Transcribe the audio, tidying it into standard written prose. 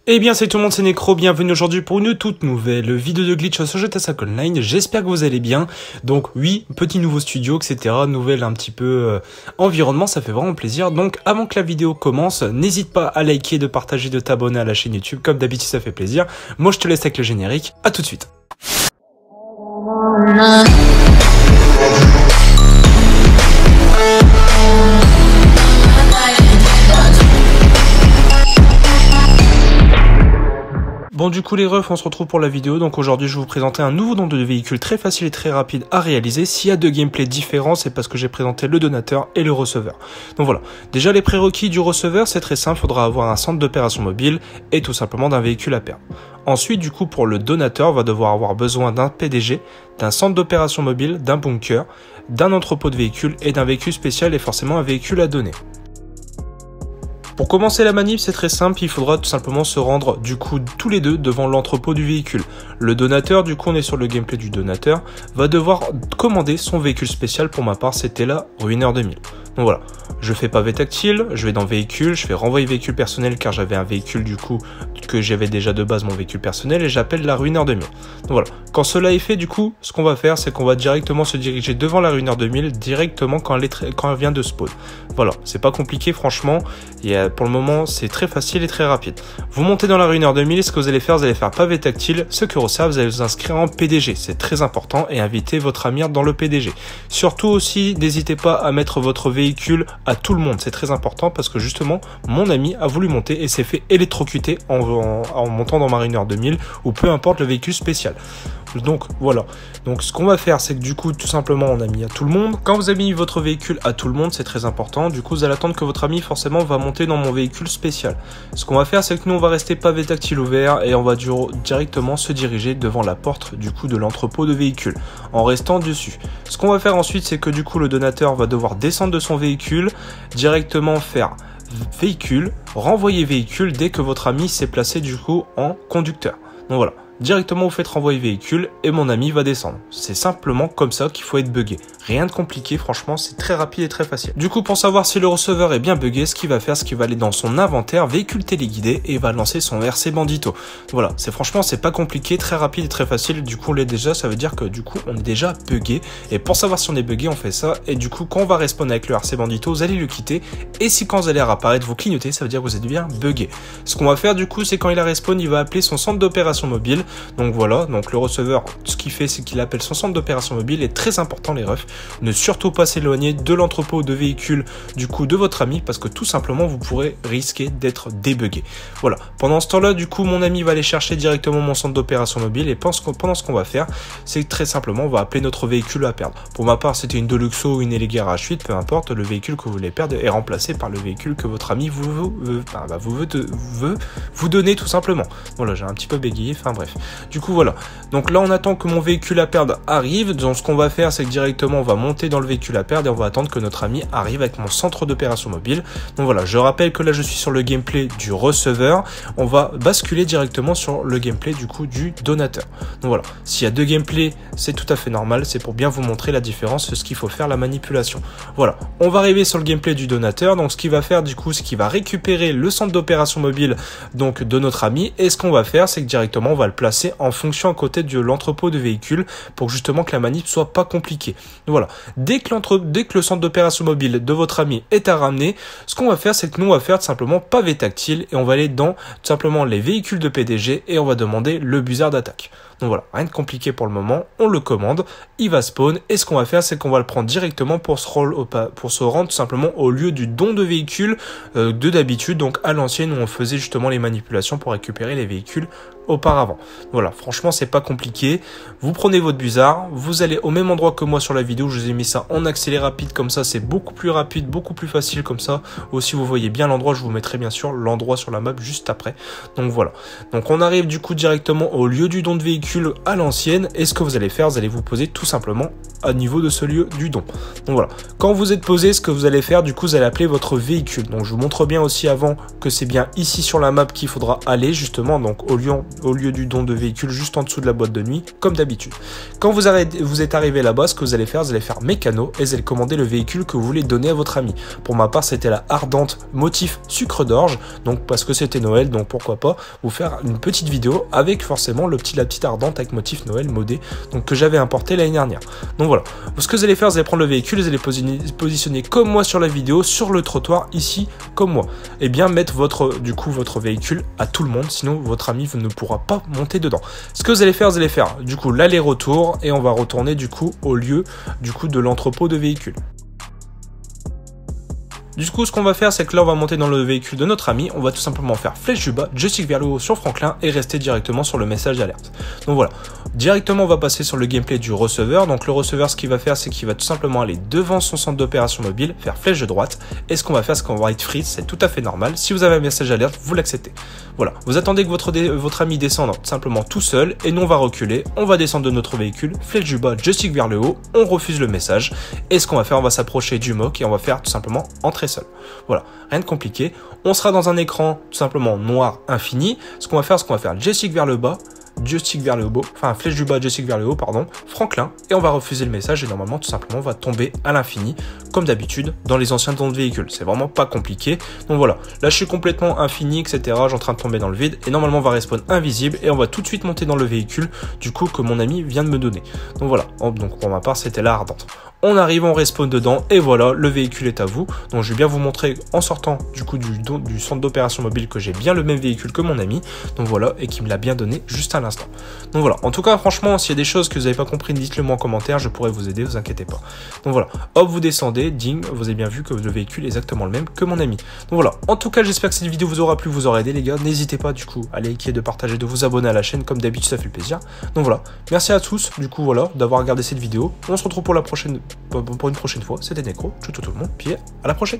Eh bien c'est tout le monde, c'est Necro, bienvenue aujourd'hui pour une toute nouvelle vidéo de glitch sur GTA V Online, j'espère que vous allez bien. Donc oui, petit nouveau studio, etc, nouvelle un petit peu environnement, ça fait vraiment plaisir. Donc avant que la vidéo commence, n'hésite pas à liker, de partager, de t'abonner à la chaîne YouTube, comme d'habitude ça fait plaisir. Moi je te laisse avec le générique, à tout de suite. Bon du coup les refs, on se retrouve pour la vidéo. Donc aujourd'hui je vais vous présenter un nouveau don de véhicule très facile et très rapide à réaliser. S'il y a deux gameplays différents, c'est parce que j'ai présenté le donateur et le receveur. Donc voilà, déjà les prérequis du receveur c'est très simple, il faudra avoir un centre d'opération mobile et tout simplement d'un véhicule à perdre. Ensuite du coup pour le donateur, on va devoir avoir besoin d'un PDG, d'un centre d'opération mobile, d'un bunker, d'un entrepôt de véhicules et d'un véhicule spécial et forcément un véhicule à donner. Pour commencer la manip, c'est très simple, il faudra tout simplement se rendre du coup tous les deux devant l'entrepôt du véhicule. Le donateur, du coup on est sur le gameplay du donateur, va devoir commander son véhicule spécial. Pour ma part c'était la Ruiner 2000. Donc voilà, je fais pavé tactile, je vais dans véhicule, je fais renvoyer véhicule personnel car j'avais un véhicule du coup que j'avais déjà de base mon véhicule personnel et j'appelle la Ruiner 2000. Donc voilà, quand cela est fait du coup, ce qu'on va faire c'est qu'on va directement se diriger devant la Ruiner 2000 directement quand elle vient de spawn. Voilà, c'est pas compliqué franchement, pour le moment c'est très facile et très rapide. Vous montez dans la Ruiner 2000 et ce que vous allez faire pavé tactile, ce que resserre, vous allez vous inscrire en PDG, c'est très important et invitez votre ami dans le PDG. Surtout aussi, n'hésitez pas à mettre votre véhicule à tout le monde, c'est très important parce que justement mon ami a voulu monter et s'est fait électrocuter en montant dans ma Ruiner 2000 ou peu importe le véhicule spécial. Donc voilà, donc ce qu'on va faire c'est que du coup tout simplement on a mis à tout le monde. Quand vous avez mis votre véhicule à tout le monde, c'est très important, du coup vous allez attendre que votre ami forcément va monter dans mon véhicule spécial. Ce qu'on va faire c'est que nous on va rester pavé tactile ouvert et on va directement se diriger devant la porte du coup de l'entrepôt de véhicules en restant dessus. Ce qu'on va faire ensuite c'est que du coup le donateur va devoir descendre de son véhicule, directement faire véhicule, renvoyer véhicule dès que votre ami s'est placé du coup en conducteur. Donc voilà. Directement vous faites renvoyer véhicule et mon ami va descendre. C'est simplement comme ça qu'il faut être buggé. Rien de compliqué, franchement c'est très rapide et très facile. Du coup pour savoir si le receveur est bien buggé, ce qu'il va faire, c'est qu'il va aller dans son inventaire, véhicule téléguidé et va lancer son RC Bandito. Voilà, c'est pas compliqué, très rapide et très facile. Du coup on l'est déjà, ça veut dire que du coup on est déjà buggé. Et pour savoir si on est buggé, on fait ça. Et du coup quand on va respawn avec le RC Bandito, vous allez le quitter. Et si quand vous allez réapparaître, vous clignotez, ça veut dire que vous êtes bien buggé. Ce qu'on va faire du coup, c'est quand il a respawn, il va appeler son centre d'opération mobile. Donc voilà, donc le receveur, ce qu'il fait, c'est qu'il appelle son centre d'opération mobile. Et très important les refs, ne surtout pas s'éloigner de l'entrepôt de véhicules du coup de votre ami parce que tout simplement vous pourrez risquer d'être débugué. Voilà, pendant ce temps-là, du coup mon ami va aller chercher directement mon centre d'opération mobile et pendant ce qu'on va faire, c'est très simplement on va appeler notre véhicule à perdre. Pour ma part, c'était une Deluxo ou une Elegara H8, peu importe, le véhicule que vous voulez perdre est remplacé par le véhicule que votre ami veut vous donner tout simplement. Voilà, j'ai un petit peu bégayé, enfin bref. Du coup voilà, donc là on attend que mon véhicule à perdre arrive. Donc ce qu'on va faire c'est que directement on va monter dans le véhicule à perdre et on va attendre que notre ami arrive avec mon centre d'opération mobile. Donc voilà, je rappelle que là je suis sur le gameplay du receveur, on va basculer directement sur le gameplay du coup du donateur. Donc voilà, s'il y a deux gameplays c'est tout à fait normal, c'est pour bien vous montrer la différence de ce qu'il faut faire, la manipulation. Voilà, on va arriver sur le gameplay du donateur. Donc ce qu'il va faire du coup c'est qu'il va récupérer le centre d'opération mobile donc de notre ami et ce qu'on va faire c'est que directement on va le placer en fonction à côté de l'entrepôt de véhicules pour justement que la manip soit pas compliquée. Donc voilà, dès que le centre d'opération mobile de votre ami est à ramener, ce qu'on va faire c'est que nous on va faire tout simplement pavé tactile et on va aller dans tout simplement les véhicules de PDG et on va demander le buzzer d'attaque. Donc voilà, rien de compliqué pour le moment, on le commande, il va spawn et ce qu'on va faire c'est qu'on va le prendre directement pour se rendre tout simplement au lieu du don de véhicule de d'habitude, donc à l'ancienne où on faisait justement les manipulations pour récupérer les véhicules auparavant. Voilà, franchement c'est pas compliqué, vous prenez votre buzzer, vous allez au même endroit que moi sur la vidéo, je vous ai mis ça en accéléré rapide comme ça, c'est beaucoup plus rapide, beaucoup plus facile comme ça. Aussi vous voyez bien l'endroit, je vous mettrai bien sûr l'endroit sur la map juste après. Donc voilà, donc on arrive du coup directement au lieu du don de véhicule à l'ancienne et ce que vous allez faire, vous allez vous poser tout simplement à niveau de ce lieu du don. Donc voilà, quand vous êtes posé, ce que vous allez faire du coup, vous allez appeler votre véhicule. Donc je vous montre bien aussi avant que c'est bien ici sur la map qu'il faudra aller justement, donc au lieu au lieu du don de véhicule juste en dessous de la boîte de nuit, comme d'habitude. Quand vous êtes arrivé là-bas, ce que vous allez faire mécano et vous allez commander le véhicule que vous voulez donner à votre ami. Pour ma part, c'était la Ardente motif sucre d'orge, donc parce que c'était Noël, donc pourquoi pas vous faire une petite vidéo avec forcément la petite Ardente avec motif Noël modé, donc que j'avais importé l'année dernière. Donc voilà, ce que vous allez faire, vous allez prendre le véhicule, vous allez positionner comme moi sur la vidéo, sur le trottoir ici, comme moi, et bien mettre votre véhicule à tout le monde, sinon votre ami ne pourra pas monter dedans. Ce que vous allez faire du coup l'aller-retour et on va retourner du coup au lieu de l'entrepôt de véhicules. Du coup, ce qu'on va faire, c'est que là, on va monter dans le véhicule de notre ami. On va tout simplement faire flèche du bas, joystick vers le haut sur Franklin et rester directement sur le message d'alerte. Donc voilà, directement, on va passer sur le gameplay du receveur. Donc le receveur, ce qu'il va faire, c'est qu'il va tout simplement aller devant son centre d'opération mobile, faire flèche de droite. Et ce qu'on va faire, c'est qu'on va être freeze, c'est tout à fait normal. Si vous avez un message d'alerte, vous l'acceptez. Voilà, vous attendez que votre ami descende simplement tout seul et nous, on va reculer. On va descendre de notre véhicule, flèche du bas, joystick vers le haut. On refuse le message. Et ce qu'on va faire, on va s'approcher du mock et on va faire tout simplement entrer seul. Voilà, rien de compliqué. On sera dans un écran tout simplement noir infini. Ce qu'on va faire, joystick vers le bas, joystick vers le haut, enfin flèche du bas, joystick vers le haut, pardon, Franklin, et on va refuser le message et normalement tout simplement on va tomber à l'infini comme d'habitude dans les anciens dons de véhicule. C'est vraiment pas compliqué. Donc voilà, là je suis complètement infini, etc. Je suis en train de tomber dans le vide et normalement on va respawn invisible et on va tout de suite monter dans le véhicule du coup que mon ami vient de me donner. Donc voilà, donc pour ma part c'était la Ardente. On arrive, on respawn dedans et voilà, le véhicule est à vous. Donc je vais bien vous montrer en sortant du coup du centre d'opération mobile que j'ai bien le même véhicule que mon ami. Donc voilà, et qui me l'a bien donné juste à l'instant. Donc voilà, en tout cas franchement, s'il y a des choses que vous n'avez pas compris, dites-le moi en commentaire, je pourrais vous aider, vous inquiétez pas. Donc voilà, hop, vous descendez, ding, vous avez bien vu que le véhicule est exactement le même que mon ami. Donc voilà, en tout cas j'espère que cette vidéo vous aura plu, vous aura aidé les gars. N'hésitez pas du coup à liker, de partager, de vous abonner à la chaîne, comme d'habitude ça fait plaisir. Donc voilà, merci à tous du coup voilà d'avoir regardé cette vidéo. On se retrouve pour une prochaine fois, c'était Necro, ciao tout le monde, puis à la prochaine.